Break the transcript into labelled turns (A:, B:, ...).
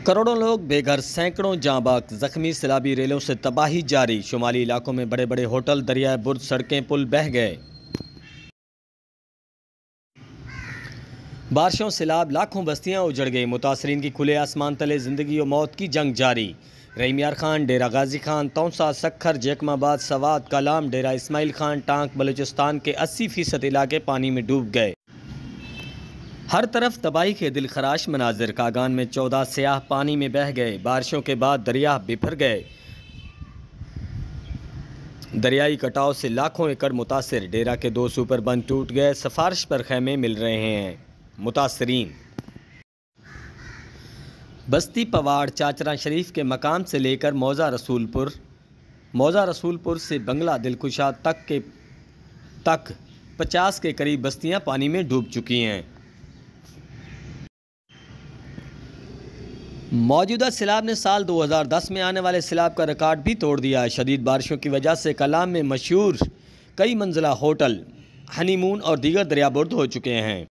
A: करोड़ों लोग बेघर, सैकड़ों जाँ बाक, जख्मी, सैलाबी रेलों से तबाही जारी। शुमाली इलाकों में बड़े बड़े होटल, दरियाए बुर्ज, सड़कें, पुल बह गए। बारिशों, सैलाब, लाखों बस्तियां उजड़ गई। मुतासरीन की खुले आसमान तले जिंदगी और मौत की जंग जारी। रहीम यार खान, डेरा गाजी खान, तौसा, सखर, जैकमाबाद, सवात, कलाम, डेरा इस्माइल खान, टांक, बलूचिस्तान के 80% इलाके पानी में डूब गए। हर तरफ तबाही के दिलखराश मनाजिर। कागान में 14 सयाह पानी में बह गए। बारिशों के बाद दरिया बिफर गए। दरियाई कटाव से लाखों एकड़ मुतासिर। डेरा के 2 सुपर बंद टूट गए। सफारिश पर खैमे मिल रहे हैं मुतासरीन। बस्ती पवाड़, चाचरा शरीफ के मकाम से लेकर मौजा रसूलपुर से बंगला दिलकुशा तक 50 के करीब बस्तियां पानी में डूब चुकी हैं। मौजूदा सैलाब ने साल 2010 में आने वाले सैलाब का रिकॉर्ड भी तोड़ दिया है। शदीद बारिशों की वजह से कलाम में मशहूर कई मंजिला होटल, हनीमून और दीगर दरियाबुर्द हो चुके हैं।